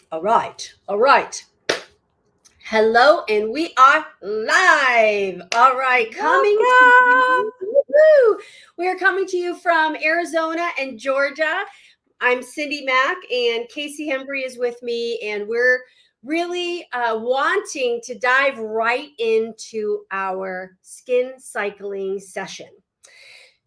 All right. All right. Hello, and we are live. All right, coming to Welcome. you. Woo-hoo. We are coming to you from Arizona and Georgia. I'm Cindy Mack, and Casey Hembry is with me, and we're really wanting to dive right into our skin cycling session.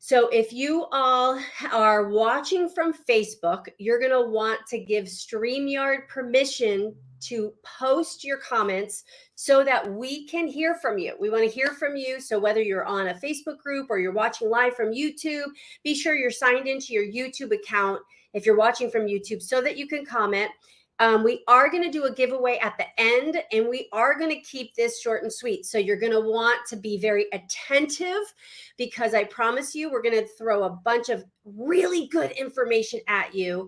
So, if you all are watching from Facebook, you're going to want to give StreamYard permission to post your comments so that we can hear from you. We want to hear from you. So, whether you're on a Facebook group or you're watching live from YouTube, be sure you're signed into your YouTube account if you're watching from YouTube so that you can comment. We are going to do a giveaway at the end, and we are going to keep this short and sweet. So you're going to want to be very attentive because I promise you, we're going to throw a bunch of really good information at you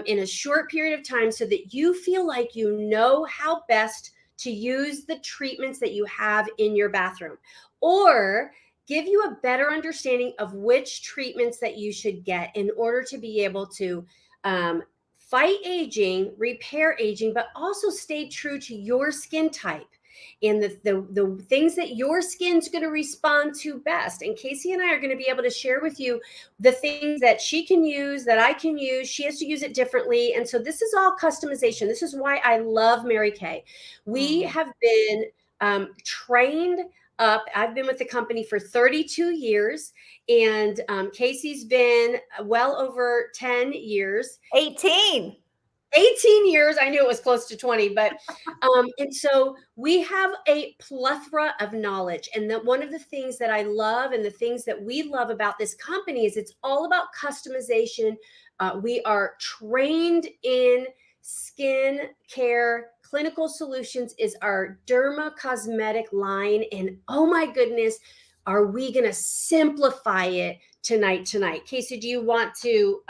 in a short period of time so that you feel like you know how best to use the treatments that you have in your bathroom, or give you a better understanding of which treatments that you should get in order to be able to fight aging, repair aging, but also stay true to your skin type and the things that your skin's going to respond to best. And Casey and I are going to be able to share with you the things that she can use, that I can use. She has to use it differently. And so this is all customization. This is why I love Mary Kay. We have been trained up. I've been with the company for 32 years, and Casey's been well over 10 years. 18. 18 years. I knew it was close to 20, but and so we have a plethora of knowledge. And that one of the things that I love and the things that we love about this company is it's all about customization. We are trained in skin care. Clinical Solutions is our derma cosmetic line. And oh my goodness, are we going to simplify it tonight? Casey, do you want to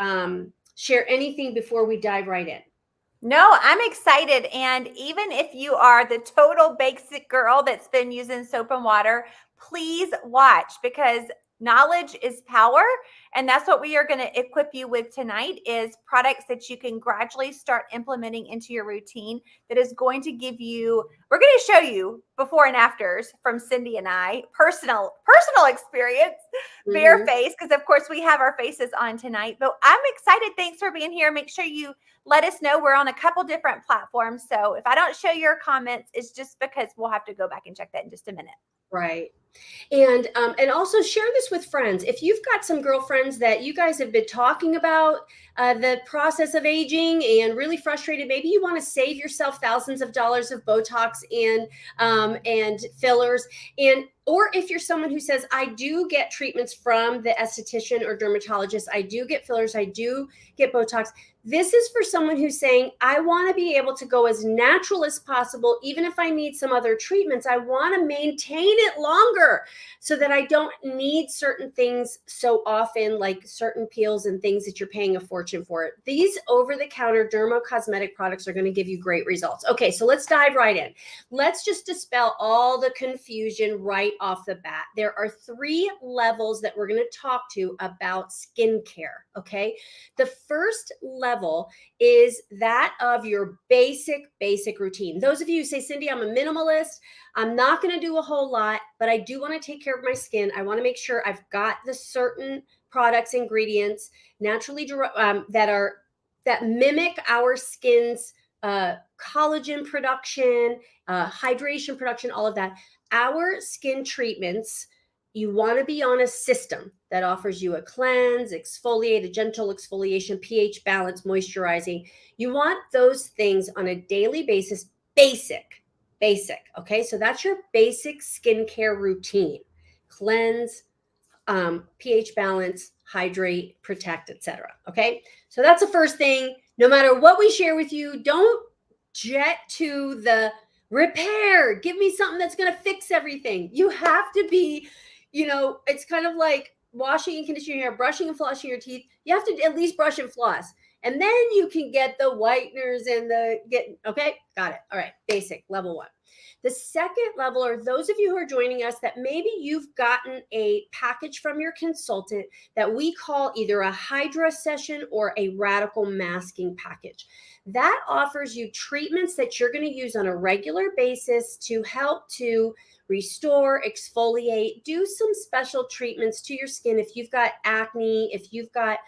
share anything before we dive right in? No, I'm excited. And even if you are the total basic girl that's been using soap and water, please watch because knowledge is power. And that's what we are going to equip you with tonight is products that you can gradually start implementing into your routine that is going to give you, we're going to show you before and afters from Cindy and I, personal experience, bare face, because of course we have our faces on tonight. But I'm excited. Thanks for being here. Make sure you let us know. We're on a couple different platforms. So if I don't show your comments, it's just because we'll have to go back and check that in just a minute. Right. And also share this with friends. If you've got some girlfriends that you guys have been talking about the process of aging and really frustrated, maybe you want to save yourself thousands of dollars of Botox and fillers, or if you're someone who says, I do get treatments from the esthetician or dermatologist, I do get fillers, I do get Botox. This is for someone who's saying, I want to be able to go as natural as possible. Even if I need some other treatments, I want to maintain it longer so that I don't need certain things so often, like certain peels and things that you're paying a fortune for. These over-the-counter dermocosmetic products are going to give you great results. Okay, so let's dive right in. Let's just dispel all the confusion right off the bat. There are 3 levels that we're going to talk to about skincare, okay? The first level is that of your basic routine. Those of you who say, Cindy, I'm a minimalist, I'm not going to do a whole lot, but I do want to take care of my skin. I want to make sure I've got the certain products, ingredients, naturally that mimic our skin's collagen production, hydration production, all of that. Our skin treatments, you want to be on a system that offers you a cleanse, exfoliate, a gentle exfoliation, pH balance, moisturizing. You want those things on a daily basis, basic. Okay, so that's your basic skincare routine: cleanse, pH balance, hydrate, protect, etc. Okay, so that's the first thing. No matter what we share with you, don't jet to the repair. Give me something that's going to fix everything. You have to be, it's kind of like washing and conditioning your hair, brushing and flossing your teeth. You have to at least brush and floss. And then you can get the whiteners and okay, got it. All right, basic, level 1. The second level are those of you who are joining us that maybe you've gotten a package from your consultant that we call either a Hydra session or a radical masking package. That offers you treatments that you're going to use on a regular basis to help to restore, exfoliate, do some special treatments to your skin if you've got acne, if you've got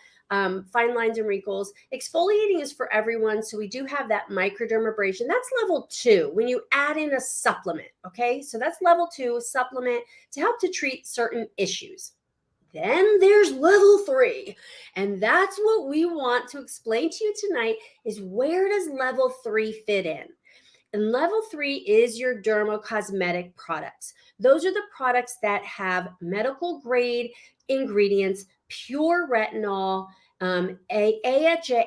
fine lines and wrinkles. Exfoliating is for everyone. So we do have that microdermabrasion. That's level 2 when you add in a supplement. Okay. So that's level 2, a supplement to help to treat certain issues. Then there's level 3. And that's what we want to explain to you tonight is where does level 3 fit in? And level 3 is your dermocosmetic products. Those are the products that have medical grade ingredients, pure retinol, AHA,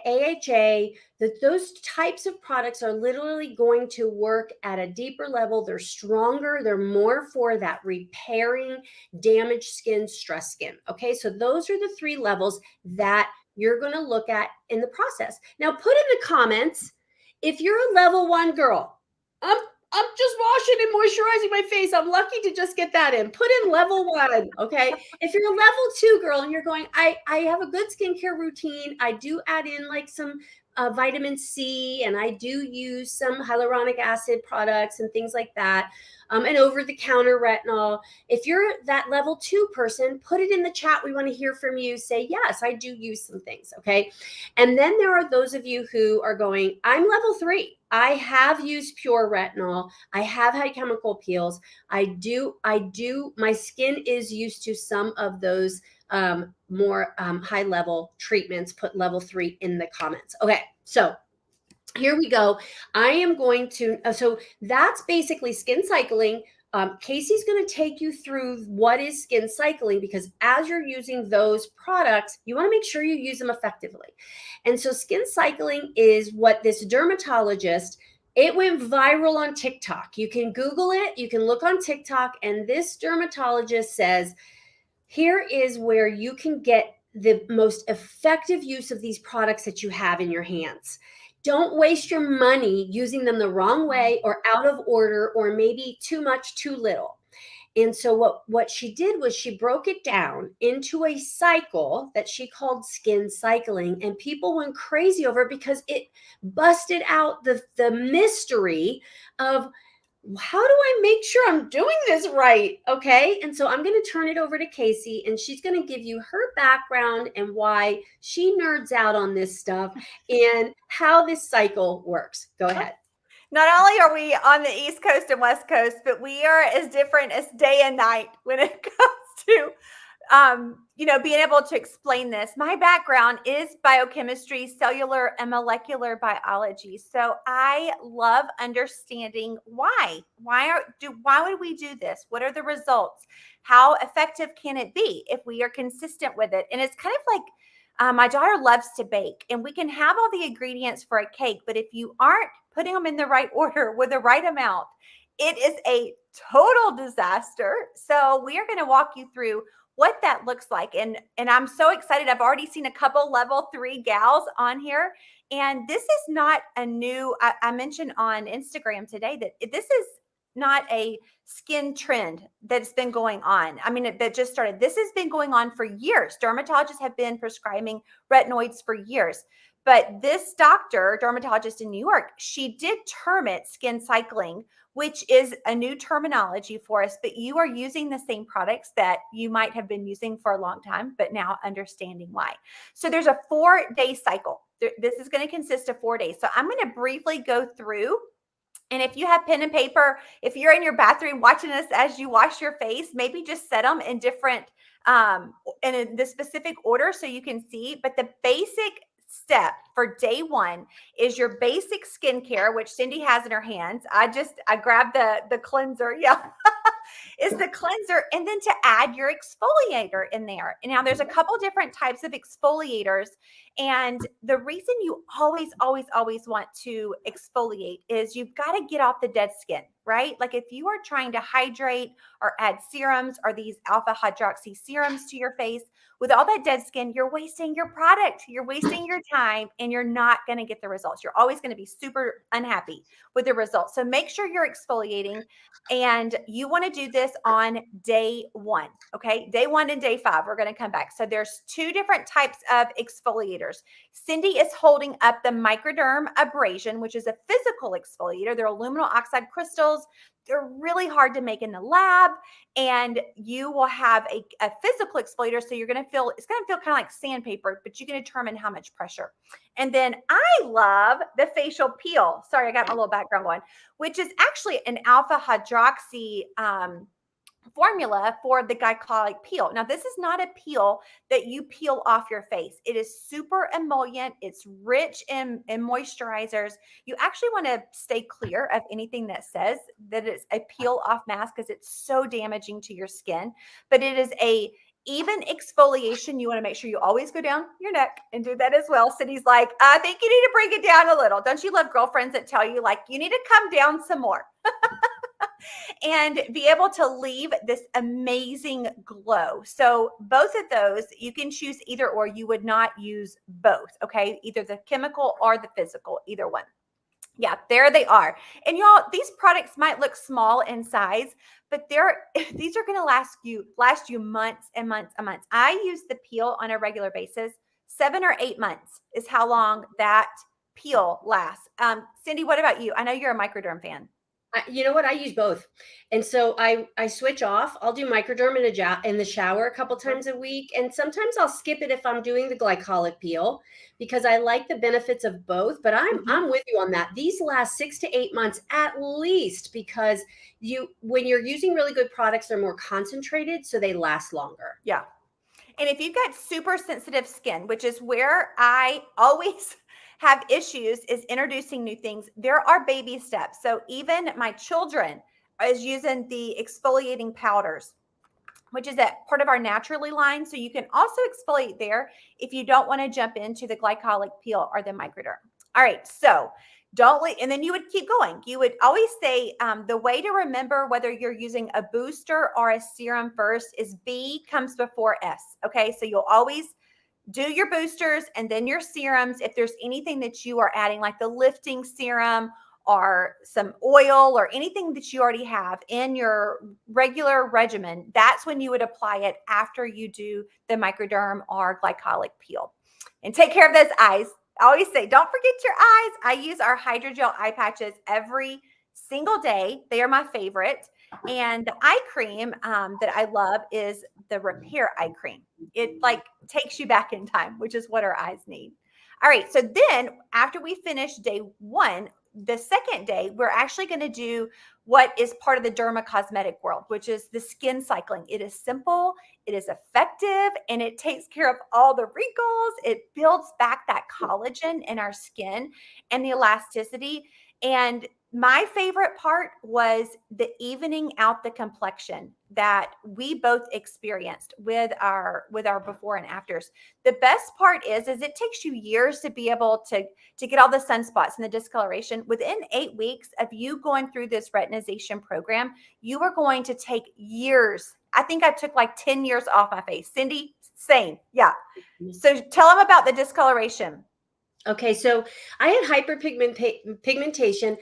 those types of products are literally going to work at a deeper level. They're stronger. They're more for that repairing damaged skin, stress skin. Okay, so those are the 3 levels that you're going to look at in the process. Now, put in the comments if you're a level 1 girl. I'm just washing and moisturizing my face. I'm lucky to just get that in. Put in level 1, okay? If you're a level 2 girl and you're going, I have a good skincare routine. I do add in like some vitamin C, and I do use some hyaluronic acid products and things like that, and over-the-counter retinol. If you're that level 2 person, put it in the chat. We want to hear from you. Say, yes, I do use some things, okay? And then there are those of you who are going, I'm level 3. I have used pure retinol. I have had chemical peels. My skin is used to some of those more high level treatments. Put level 3 in the comments. Okay, so here we go. I am going to, so that's basically skin cycling. Casey's going to take you through what is skin cycling, because as you're using those products, you want to make sure you use them effectively. And so skin cycling is what this dermatologist, it went viral on TikTok. You can Google it. You can look on TikTok. And this dermatologist says, here is where you can get the most effective use of these products that you have in your hands. Don't waste your money using them the wrong way or out of order or maybe too much, too little. And so what she did was she broke it down into a cycle that she called skin cycling, and people went crazy over it because it busted out the mystery of, how do I make sure I'm doing this right? Okay. And so I'm going to turn it over to Casey, and she's going to give you her background and why she nerds out on this stuff and how this cycle works. Go ahead. Not only are we on the East Coast and West Coast, but we are as different as day and night when it comes to being able to explain this. My background is biochemistry, cellular and molecular biology. So I love understanding why. Why would we do this? What are the results? How effective can it be if we are consistent with it? And it's kind of like my daughter loves to bake, and we can have all the ingredients for a cake, but if you aren't putting them in the right order with the right amount, it is a total disaster. So we are going to walk you through what that looks like. And I'm so excited. I've already seen a couple level 3 gals on here. And this is not a new, I mentioned on Instagram today that this is not a skin trend that's been going on. I mean, that just started. This has been going on for years. Dermatologists have been prescribing retinoids for years. But this doctor, dermatologist in New York, she did term it skin cycling, which is a new terminology for us, but you are using the same products that you might have been using for a long time, but now understanding why. So there's a 4-day cycle. This is going to consist of 4 days. So I'm going to briefly go through. And if you have pen and paper, if you're in your bathroom watching us as you wash your face, maybe just set them in different, in the specific order so you can see. But the basic step for day 1 is your basic skincare, which Cindy has in her hands. I grabbed the cleanser. Yeah. is the cleanser, and then to add your exfoliator in there. And now there's a couple different types of exfoliators. And the reason you always, always, always want to exfoliate is you've got to get off the dead skin, right? Like if you are trying to hydrate or add serums or these alpha hydroxy serums to your face, with all that dead skin, you're wasting your product, you're wasting your time, and you're not going to get the results. You're always going to be super unhappy with the results. So make sure you're exfoliating, and you want to do this on day 1. Okay. Day 1 and day 5, we're going to come back. So there's 2 different types of exfoliators. Cindy is holding up the Microderm Abrasion, which is a physical exfoliator. They're aluminum oxide crystals. They're really hard to make in the lab, and you will have a physical exfoliator. So you're going to feel, it's going to feel kind of like sandpaper, but you can determine how much pressure. And then I love the facial peel. Sorry, I got my little background going, which is actually an alpha hydroxy formula for the glycolic peel. Now, this is not a peel that you peel off your face. It is super emollient. It's rich in moisturizers. You actually want to stay clear of anything that says that it's a peel off mask because it's so damaging to your skin. But it is a even exfoliation. You want to make sure you always go down your neck and do that as well. Cindy's like, I think you need to bring it down a little. Don't you love girlfriends that tell you like, you need to come down some more? And be able to leave this amazing glow. So both of those, you can choose either or. You would not use both, okay? Either the chemical or the physical, either one. Yeah, there they are. And y'all, these products might look small in size, but these are going to last you months and months and months. I use the peel on a regular basis. 7 or 8 months is how long that peel lasts. Cindy, what about you? I know you're a Microderm fan. You know what? I use both. And so I switch off. I'll do Microderm in the shower a couple times a week. And sometimes I'll skip it if I'm doing the glycolic peel because I like the benefits of both. But I'm with you on that. These last 6 to 8 months at least, because when you're using really good products, they're more concentrated, so they last longer. Yeah. And if you've got super sensitive skin, which is where I always have issues, is introducing new things, there are baby steps. So even my children is using the exfoliating powders, which is a part of our Naturally line. So you can also exfoliate there if you don't want to jump into the glycolic peel or the Microderm. All right. So and then you would keep going. You would always say the way to remember whether you're using a booster or a serum first is B comes before S. Okay. So you'll always do your boosters and then your serums. If there's anything that you are adding, like the lifting serum or some oil or anything that you already have in your regular regimen, that's when you would apply it after you do the Microderm or glycolic peel. And take care of those eyes. I always say, don't forget your eyes. I use our hydrogel eye patches every single day. They are my favorite. And the eye cream that I love is the Repair Eye Cream. It like takes you back in time, which is what our eyes need. All right. So then after we finish day 1, the second day, we're actually going to do what is part of the dermacosmetic world, which is the skin cycling. It is simple, it is effective, and it takes care of all the wrinkles. It builds back that collagen in our skin and the elasticity. And my favorite part was the evening out the complexion that we both experienced with our before and afters. The best part is it takes you years to be able to get all the sunspots and the discoloration. Within 8 weeks of you going through this retinization program, you are going to take years. I think I took like 10 years off my face. Cindy, same. Yeah. So tell them about the discoloration. Okay. So I had hyperpigmentation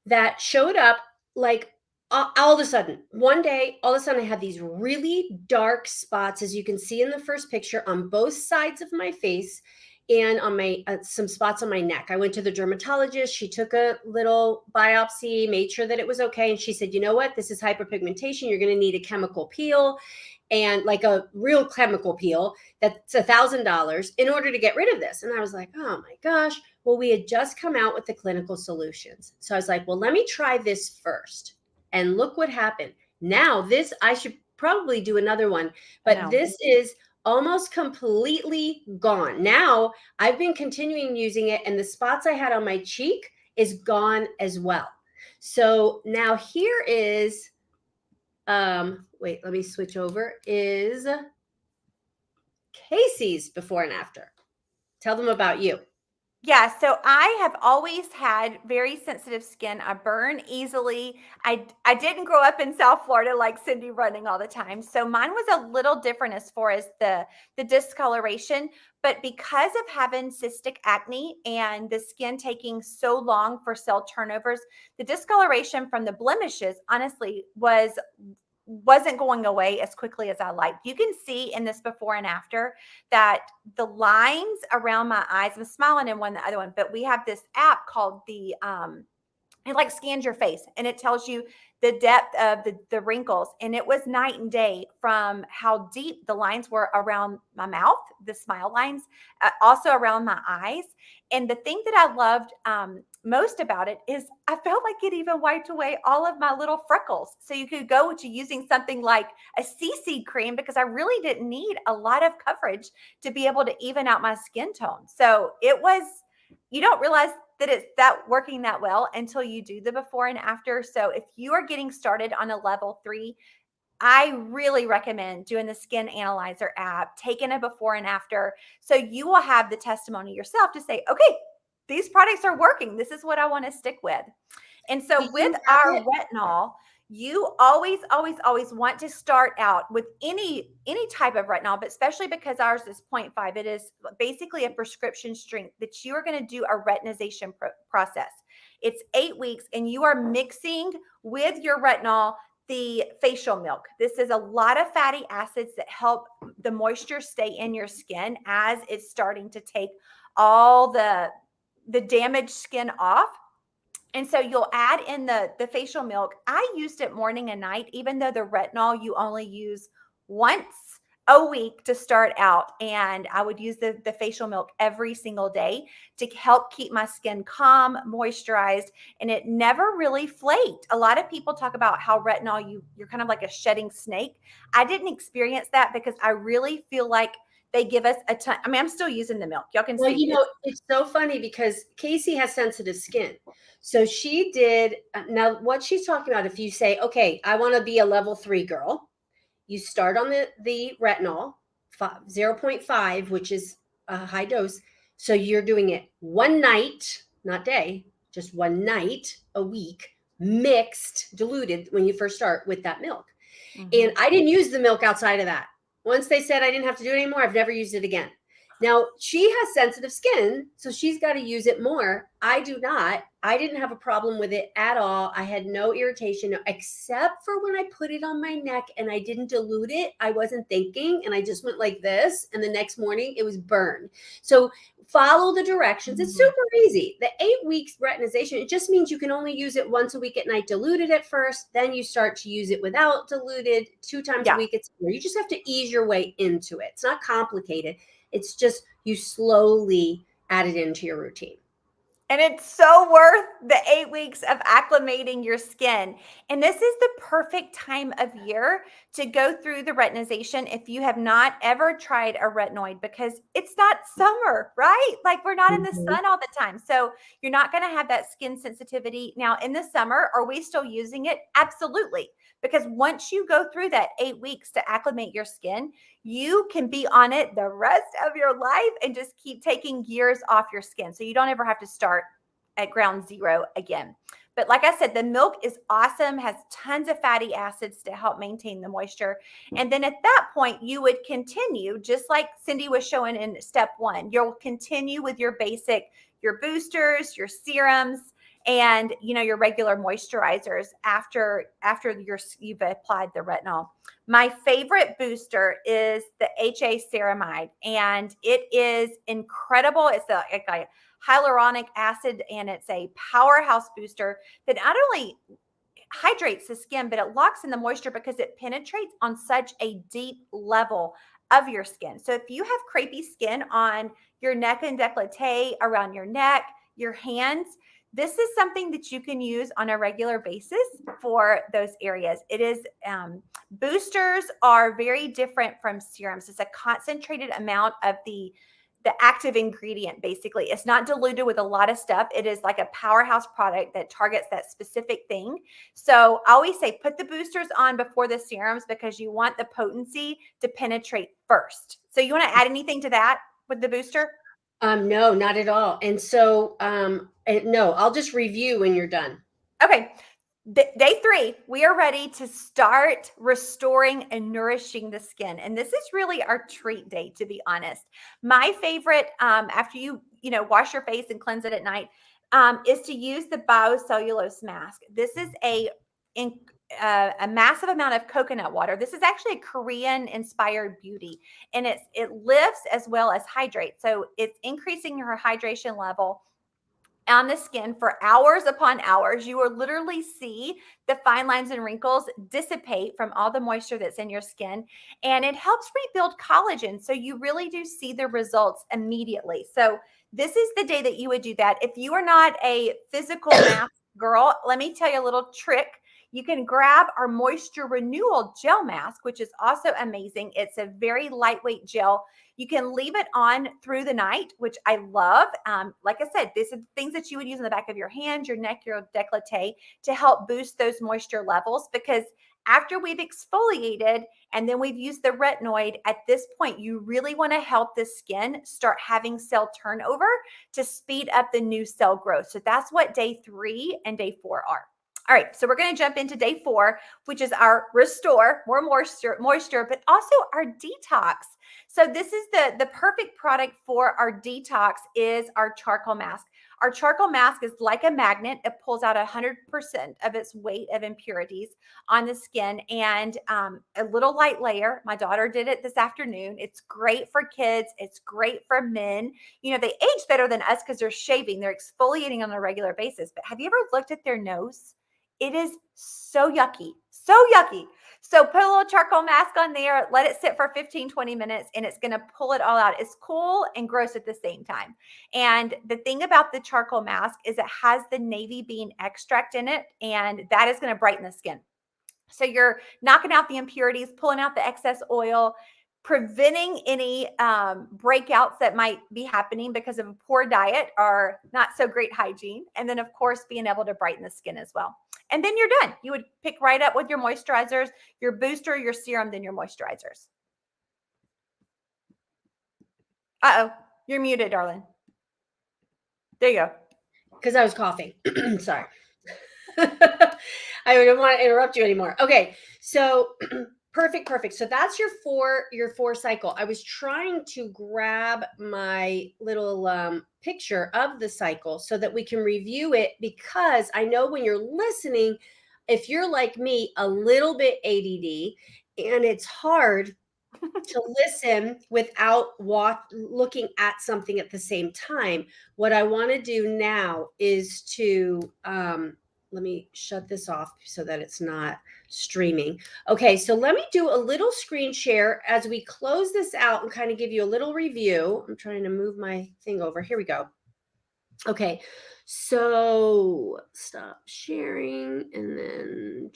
that showed up like all of a sudden. One day, all of a sudden, I had these really dark spots, as you can see in the first picture, on both sides of my face and on my some spots on my neck. I went to the dermatologist. She took a little biopsy, made sure that it was okay. And she said, you know what? This is hyperpigmentation. You're going to need a chemical peel, and like a real chemical peel that's $1,000 in order to get rid of this. And I was like, oh my gosh. Well, we had just come out with the clinical solutions. So I was like, well, let me try this first. And look what happened. Now I should probably do another one, but this is almost completely gone. Now I've been continuing using it, and the spots I had on my cheek is gone as well. So now here is wait, let me switch over, is Casey's before and after. Tell them about you. Yeah, so I have always had very sensitive skin. I burn easily. I didn't grow up in South Florida like Cindy running all the time. So mine was a little different as far as the discoloration, but because of having cystic acne and the skin taking so long for cell turnovers, the discoloration from the blemishes honestly wasn't going away as quickly as I liked. You can see in this before and after that the lines around my eyes, I'm smiling in one, the other one, but we have this app called it like scans your face and it tells you the depth of the wrinkles. And it was night and day from how deep the lines were around my mouth, the smile lines, also around my eyes. And the thing that I loved most about it is I felt like it even wiped away all of my little freckles. So you could go to using something like a CC cream because I really didn't need a lot of coverage to be able to even out my skin tone. So it was, you don't realize that it's that working that well until you do the before and after. So if you are getting started on a level 3, I really recommend doing the Skin Analyzer app, taking a before and after. So you will have the testimony yourself to say, okay, these products are working. This is what I want to stick with. And Do so with you have our it? retinol, you always, always, always want to start out with any type of retinol, but especially because ours is 0.5, it is basically a prescription strength that you are going to do a retinization process. It's 8 weeks, and you are mixing with your retinol the facial milk. This is a lot of fatty acids that help the moisture stay in your skin as it's starting to take all the damaged skin off. And so you'll add in the facial milk. I used it morning and night, even though the retinol you only use once a week to start out. And I would use the facial milk every single day to help keep my skin calm, moisturized, and it never really flaked. A lot of people talk about how retinol, you're kind of like a shedding snake. I didn't experience that because I really feel like they give us a ton. I mean, I'm still using the milk. Y'all can Well, see you know, it's so funny because Casey has sensitive skin. So she did. Now, what she's talking about, if you say, okay, I want to be a level 3 girl, you start on the retinol, 0.5, which is a high dose. So you're doing it one night, not day, just one night a week, mixed, diluted when you first start with that milk. And I didn't use the milk outside of that. Once they said I didn't have to do it anymore, I've never used it again. Now, she has sensitive skin, so she's got to use it more. I do not. I didn't have a problem with it at all. I had no irritation except for when I put it on my neck and I didn't dilute it. I wasn't thinking and I just went like this. And the next morning it was burned. So follow the directions. It's super easy. The 8 weeks retinization, it just means you can only use it once a week at night, diluted at first. Then you start to use it without diluted 2 times a week. You just have to ease your way into it. It's not complicated. It's just you slowly add it into your routine. And it's so worth the 8 weeks of acclimating your skin. And this is the perfect time of year to go through the retinization if you have not ever tried a retinoid, because it's not summer, right? Like we're not in the sun all the time. So you're not going to have that skin sensitivity. Now, in the summer, are we still using it? Absolutely. Because once you go through that 8 weeks to acclimate your skin, you can be on it the rest of your life and just keep taking years off your skin. So you don't ever have to start at ground zero again. But like I said, the milk is awesome, has tons of fatty acids to help maintain the moisture. And then at that point, you would continue, just like Cindy was showing in step 1, you'll continue with your basic, your boosters, your serums, and your regular moisturizers after you've applied the retinol. My favorite booster is the HA Ceramide, and it is incredible. It's like a hyaluronic acid, and it's a powerhouse booster that not only hydrates the skin, but it locks in the moisture because it penetrates on such a deep level of your skin. So if you have crepey skin on your neck and décolleté, around your neck, your hands, this is something that you can use on a regular basis for those areas. It is boosters are very different from serums. It's a concentrated amount of the the active ingredient, basically. It's not diluted with a lot of stuff. It is like a powerhouse product that targets that specific thing. So I always say put the boosters on before the serums because you want the potency to penetrate first. So you want to add anything to that with the booster? No, not at all. And so, no, I'll just review when you're done. Okay. Day 3, we are ready to start restoring and nourishing the skin. And this is really our treat day, to be honest. My favorite, after you wash your face and cleanse it at night, is to use the biocellulose mask. This is a massive amount of coconut water. This is actually a Korean inspired beauty, and it lifts as well as hydrates. So it's increasing your hydration level on the skin for hours upon hours. You will literally see the fine lines and wrinkles dissipate from all the moisture that's in your skin, and it helps rebuild collagen. So you really do see the results immediately. So this is the day that you would do that. If you are not a physical mask girl, let me tell you a little trick. You can grab our moisture renewal gel mask, which is also amazing. It's a very lightweight gel. You can leave it on through the night, which I love. Like I said, these are things that you would use in the back of your hand, your neck, your décolleté to help boost those moisture levels. Because after we've exfoliated and then we've used the retinoid, at this point, you really want to help the skin start having cell turnover to speed up the new cell growth. So that's what day 3 and day 4 are. All right, so we're going to jump into day 4, which is our restore, more moisture, but also our detox. So this is the perfect product for our detox is our charcoal mask. Our charcoal mask is like a magnet. It pulls out 100% of its weight of impurities on the skin and a little light layer. My daughter did it this afternoon. It's great for kids. It's great for men. You know, they age better than us because they're shaving. They're exfoliating on a regular basis. But have you ever looked at their nose? It is so yucky, so yucky. So put a little charcoal mask on there, let it sit for 15, 20 minutes, and it's going to pull it all out. It's cool and gross at the same time. And the thing about the charcoal mask is it has the navy bean extract in it, and that is going to brighten the skin. So you're knocking out the impurities, pulling out the excess oil, preventing any breakouts that might be happening because of a poor diet or not so great hygiene. And then, of course, being able to brighten the skin as well. And then you're done. You would pick right up with your moisturizers, your booster, your serum, then your moisturizers. Uh-oh, you're muted, darling. There you go. Because I was coughing. Sorry. I don't want to interrupt you anymore. Okay, so perfect. So that's your four cycle. I was trying to grab my little picture of the cycle so that we can review it, because I know when you're listening, if you're like me, a little bit ADD, and it's hard to listen without looking at something at the same time. What I want to do now is to let me shut this off so that it's not streaming. Okay, so let me do a little screen share as we close this out and kind of give you a little review. I'm trying to move my thing over. Here we go. Okay, so stop sharing, and then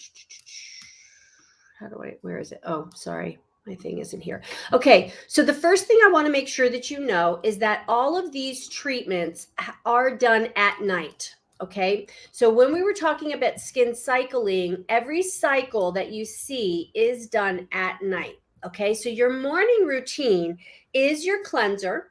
where is it? Oh, sorry. My thing isn't here. Okay, so the first thing I want to make sure that you know is that all of these treatments are done at night. Okay, so when we were talking about skin cycling, every cycle that you see is done at night. Okay, so your morning routine is your cleanser,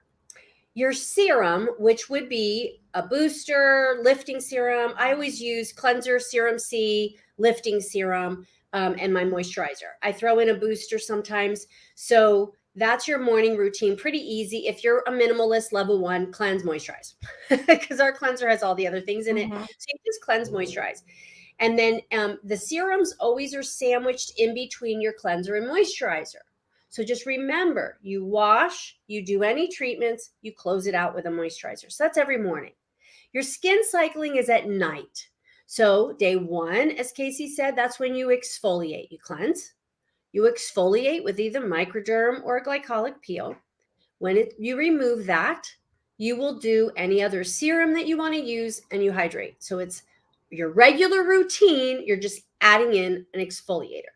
your serum, which would be a booster, lifting serum. I always use cleanser, serum C, lifting serum, and my moisturizer. I throw in a booster sometimes. So that's your morning routine. Pretty easy. If you're a minimalist, level 1, cleanse, moisturize, because our cleanser has all the other things in it. So you just cleanse, moisturize. And then the serums always are sandwiched in between your cleanser and moisturizer. So just remember, you wash, you do any treatments, you close it out with a moisturizer. So that's every morning. Your skin cycling is at night. So day 1, as Casey said, that's when you exfoliate. You cleanse, you exfoliate with either Microderm or a glycolic peel. When you remove that, you will do any other serum that you want to use, and you hydrate. So it's your regular routine. You're just adding in an exfoliator.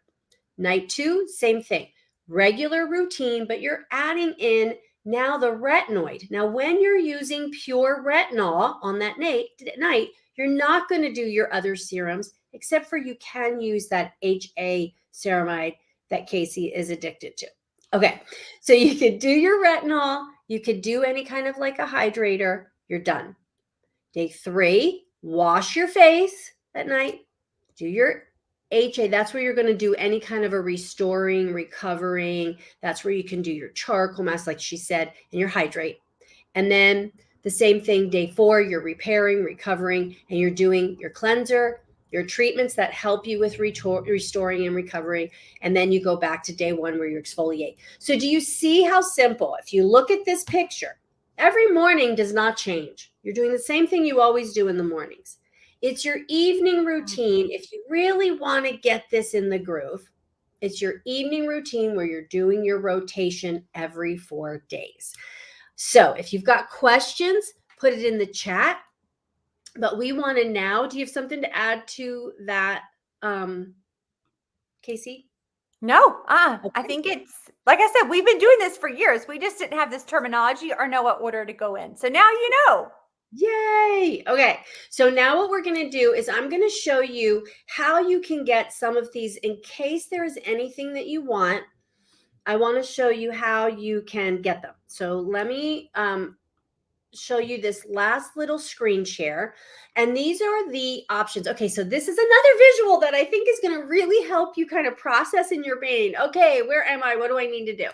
Night 2, same thing. Regular routine, but you're adding in Now the retinoid. Now, when you're using pure retinol on that night, you're not going to do your other serums, except for you can use that HA ceramide that Casey is addicted to. Okay, so you could do your retinol, you could do any kind of like a hydrator, you're done. Day 3, wash your face at night, do your HA. That's where you're going to do any kind of a restoring, recovering. That's where you can do your charcoal mask, like she said, and your hydrate. And then the same thing, day 4, you're repairing, recovering, and you're doing your cleanser, your treatments that help you with restoring and recovering. And then you go back to day 1 where you exfoliate. So do you see how simple? If you look at this picture, every morning does not change. You're doing the same thing you always do in the mornings. It's your evening routine. If you really want to get this in the groove, it's your evening routine where you're doing your rotation every 4 days. So if you've got questions, put it in the chat. But we want to now, do you have something to add to that, Casey? No, I Okay. think it's like I said, we've been doing this for years. We just didn't have this terminology or know what order to go in. So now you know. Yay. Okay. So now what we're going to do is I'm going to show you how you can get some of these in case there is anything that you want. I want to show you how you can get them. So let me show you this last little screen share. And these are the options. Okay, so this is another visual that I think is going to really help you kind of process in your brain. Okay, where am I? What do I need to do?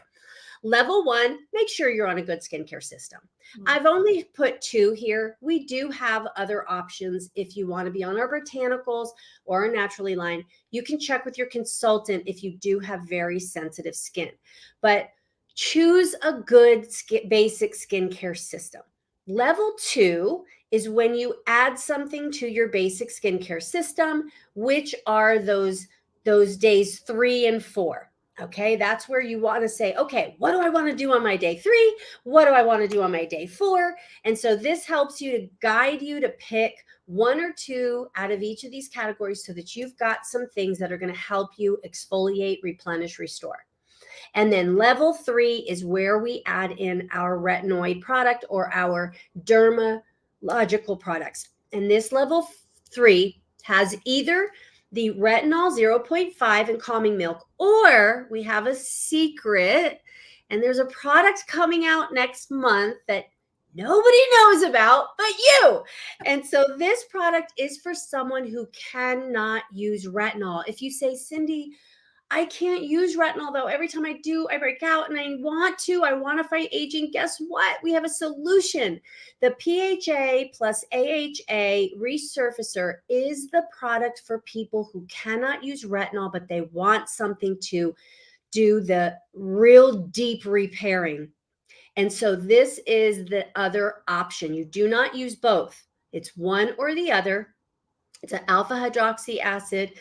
Level 1, make sure you're on a good skincare system. I've only put 2 here. We do have other options if you want to be on our botanicals or our naturally line. You can check with your consultant if you do have very sensitive skin. But choose a good basic skincare system. Level 2 is when you add something to your basic skincare system, which are those days 3 and 4. Okay, that's where you want to say, okay, what do I want to do on my day 3? What do I want to do on my day 4? And so this helps you to guide you to pick 1 or 2 out of each of these categories so that you've got some things that are going to help you exfoliate, replenish, restore. And then level 3 is where we add in our retinoid product or our dermalogical products. And this level 3 has either the retinol 0.5 and calming milk, or we have a secret, and there's a product coming out next month that nobody knows about but you. And so this product is for someone who cannot use retinol. If you say, Cindy, I can't use retinol though. Every time I do, I break out and I want to fight aging. Guess what? We have a solution. The PHA plus AHA resurfacer is the product for people who cannot use retinol, but they want something to do the real deep repairing. And so this is the other option. You do not use both. It's one or the other. It's an alpha hydroxy acid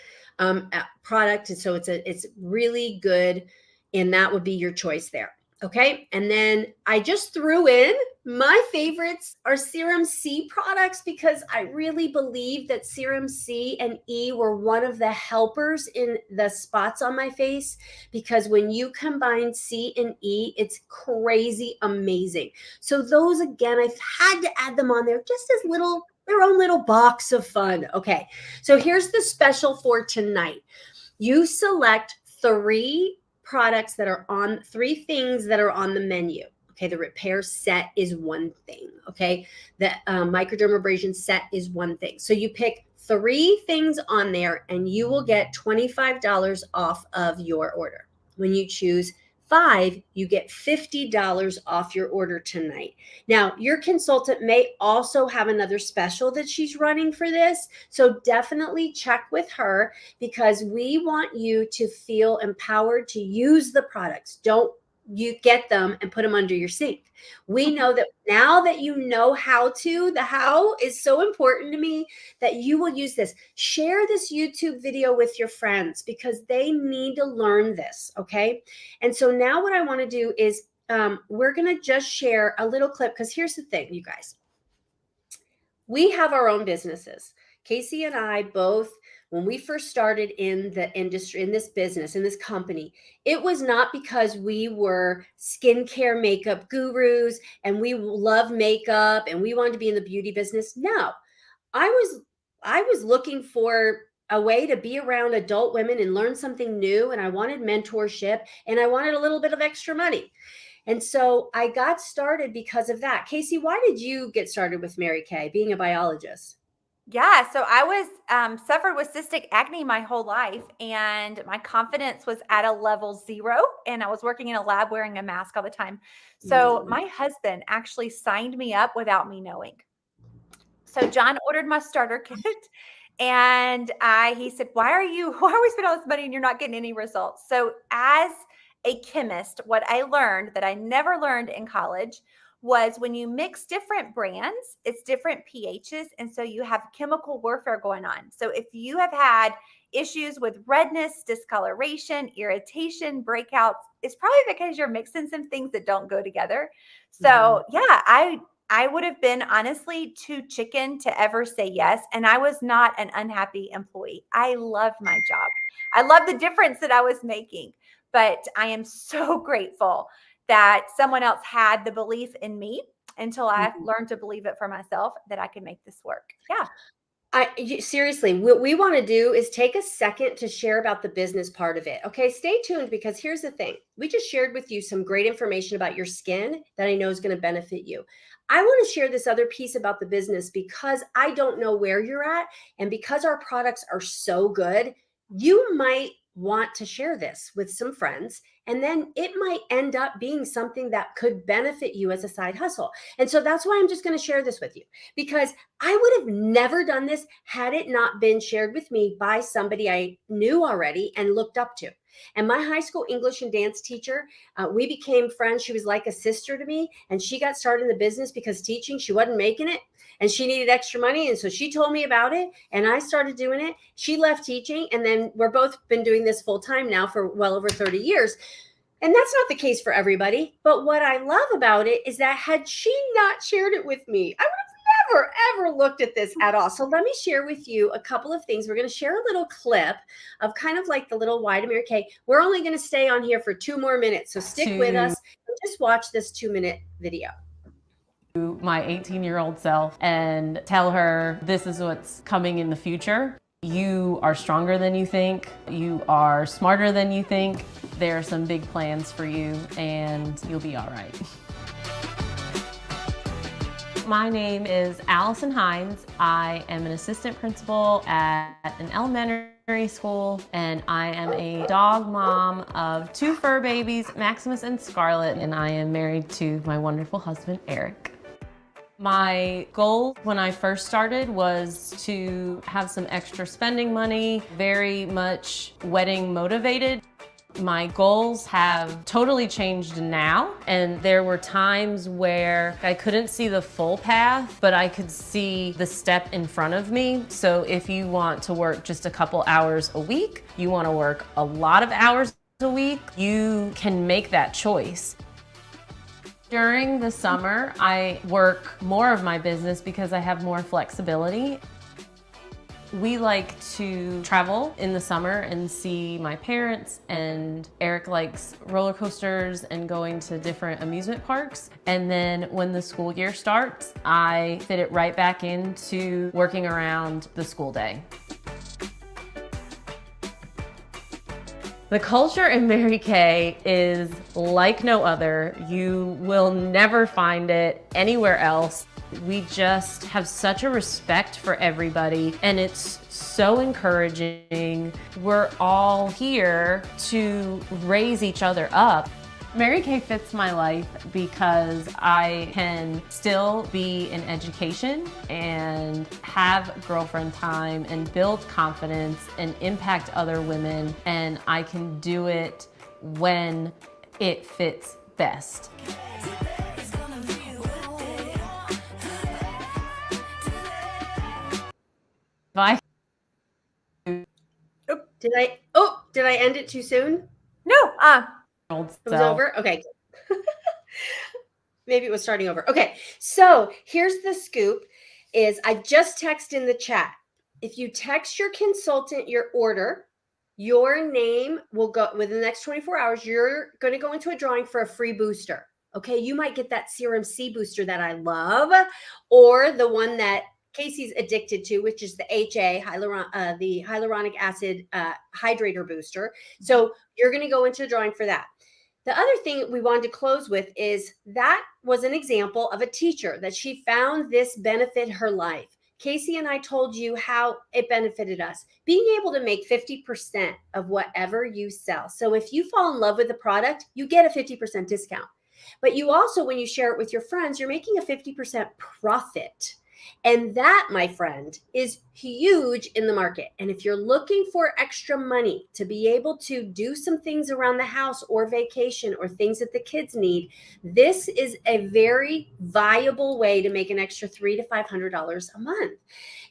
product. And so it's really good. And that would be your choice there. Okay. And then I just threw in my favorites are Serum C products because I really believe that Serum C and E were one of the helpers in the spots on my face, because when you combine C and E, it's crazy amazing. So those, again, I've had to add them on there just as their own little box of fun. Okay. So here's the special for tonight. You select 3 products that are on 3 things that are on the menu. Okay, the repair set is one thing. Okay, the microdermabrasion set is one thing. So you pick 3 things on there and you will get $25 off of your order. When you choose 5, you get $50 off your order tonight. Now, your consultant may also have another special that she's running for this. So definitely check with her, because we want you to feel empowered to use the products. Don't you get them and put them under your sink. We know that now that you know the how is so important to me, that you will use this. Share this YouTube video with your friends because they need to learn this. Okay. And so now what I want to do is we're going to just share a little clip, because here's the thing, you guys. We have our own businesses. Casey and I both when we first started in the industry, in this business, in this company, it was not because we were skincare makeup gurus and we love makeup and we wanted to be in the beauty business. No, I was looking for a way to be around adult women and learn something new, and I wanted mentorship and I wanted a little bit of extra money. And so I got started because of that. Casey, why did you get started with Mary Kay, being a biologist? Yeah, so I was suffered with cystic acne my whole life, and my confidence was at a level 0, and I was working in a lab wearing a mask all the time. So Mm. my husband actually signed me up without me knowing. So John ordered my starter kit, and he said, why are we spending all this money and you're not getting any results? So as a chemist, what I learned that I never learned in college was when you mix different brands, it's different pHs. And so you have chemical warfare going on. So if you have had issues with redness, discoloration, irritation, breakouts, it's probably because you're mixing some things that don't go together. Mhm. So yeah, I would have been honestly too chicken to ever say yes. And I was not an unhappy employee. I loved my job. I loved the difference that I was making. But I am so grateful that someone else had the belief in me until I Mhm. learned to believe it for myself that I could make this work. Yeah. Seriously, what we want to do is take a second to share about the business part of it. Okay, stay tuned because here's the thing. We just shared with you some great information about your skin that I know is going to benefit you. I want to share this other piece about the business because I don't know where you're at. And because our products are so good, you might want to share this with some friends. And then it might end up being something that could benefit you as a side hustle. And so that's why I'm just going to share this with you because I would have never done this had it not been shared with me by somebody I knew already and looked up to. And my high school English and dance teacher, we became friends. She was like a sister to me. And she got started in the business because teaching, she wasn't making it and she needed extra money. And so she told me about it and I started doing it. She left teaching. And then we're both been doing this full time now for well over 30 years. And that's not the case for everybody. But what I love about it is that had she not shared it with me, I would have never, ever looked at this at all. So let me share with you a couple of things. We're going to share a little clip of kind of like the little Why to Mary Kay. We're only going to stay on here for 2 more minutes. So stick with us and just watch this 2 minute video. My 18-year-old self and tell her this is what's coming in the future. You are stronger than you think. You are smarter than you think. There are some big plans for you and you'll be all right. My name is Allison Hines. I am an assistant principal at an elementary school, and I am a dog mom of 2 fur babies, Maximus and Scarlet, and I am married to my wonderful husband, Eric. My goal when I first started was to have some extra spending money, very much wedding motivated. My goals have totally changed now, and there were times where I couldn't see the full path, but I could see the step in front of me. So if you want to work just a couple hours a week, you want to work a lot of hours a week, you can make that choice. During the summer, I work more of my business because I have more flexibility. We like to travel in the summer and see my parents, and Eric likes roller coasters and going to different amusement parks. And then when the school year starts, I fit it right back into working around the school day. The culture in Mary Kay is like no other. You will never find it anywhere else. We just have such a respect for everybody, and it's so encouraging. We're all here to raise each other up. Mary Kay fits my life because I can still be in education and have girlfriend time and build confidence and impact other women, and I can do it when it fits best. If I Did I end it too soon? No, It was over? Okay. Maybe it was starting over. Okay. So here's the scoop is I just texted in the chat. if you text your consultant your order, your name will go within the next 24 hours. You're going to go into a drawing for a free booster. Okay. You might get that Serum C booster that I love, or the one that Casey's addicted to, which is the HA, the hyaluronic acid hydrator booster. So you're going to go into a drawing for that. The other thing we wanted to close with is that was an example of a teacher that she found this benefit her life. Casey and I told you how it benefited us. Being able to make 50% of whatever you sell. So if you fall in love with the product, you get a 50% discount. But you also, when you share it with your friends, you're making a 50% profit. And that, my friend, is huge in the market. And if you're looking for extra money to be able to do some things around the house or vacation or things that the kids need, this is a very viable way to make an extra $300 to $500 a month.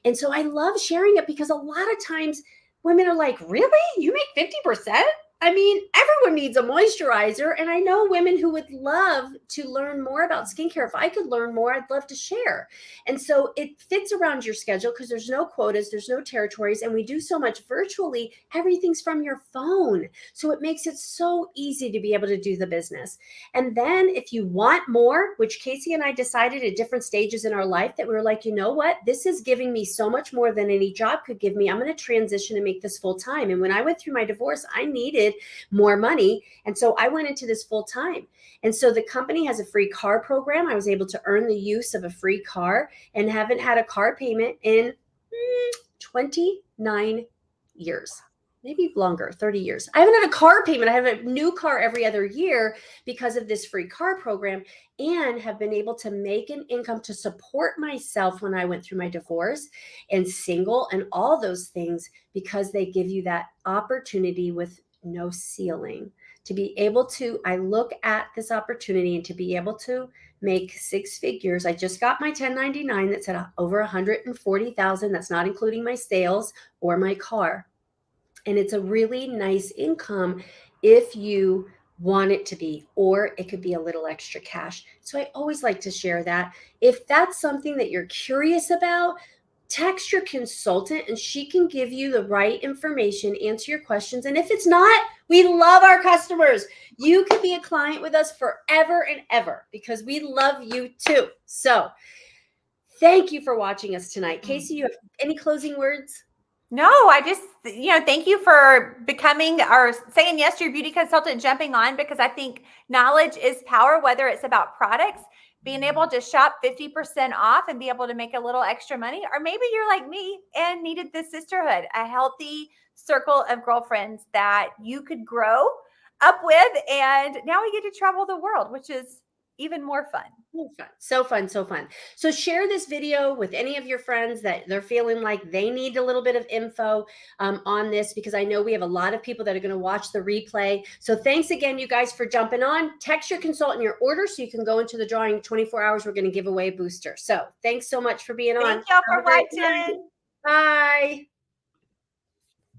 And so I love sharing it because a lot of times women are like, really? You make 50%? I mean, everyone needs a moisturizer. And I know women who would love to learn more about skincare. If I could learn more, I'd love to share. And so it fits around your schedule because there's no quotas, there's no territories, and we do so much virtually. Everything's from your phone. So it makes it so easy to be able to do the business. And then if you want more, which Casey and I decided at different stages in our life that we were like, you know what, this is giving me so much more than any job could give me. I'm going to transition and make this full time. And when I went through my divorce, I needed more money. And so I went into this full time. And so the company has a free car program. I was able to earn the use of a free car and haven't had a car payment in 29 years, maybe longer, 30 years. I haven't had a car payment. I have a new car every other year because of this free car program, and have been able to make an income to support myself when I went through my divorce and single and all those things, because they give you that opportunity with no ceiling to be able to, I look at this opportunity and to be able to make six figures. I just got my 1099 that said over 140,000. That's not including my sales or my car. And it's a really nice income if you want it to be, or it could be a little extra cash. So I always like to share that. If that's something that you're curious about, text your consultant and she can give you the right information, answer your questions. And if it's not, we love our customers. You could be a client with us forever and ever because we love you too. So thank you for watching us tonight. Casey, you have any closing words? No, I just, thank you for becoming or saying yes to your beauty consultant, jumping on, because I think knowledge is power, whether it's about products, being able to shop 50% off and be able to make a little extra money, or maybe you're like me and needed this sisterhood, a healthy circle of girlfriends that you could grow up with. And now we get to travel the world, which is even more fun. So fun. So share this video with any of your friends that they're feeling like they need a little bit of info on this, because I know we have a lot of people that are going to watch the replay. So thanks again, you guys, for jumping on. Text your consultant your order so you can go into the drawing. 24 hours, we're going to give away a booster. So thanks so much for being on. Thank y'all for watching. Bye.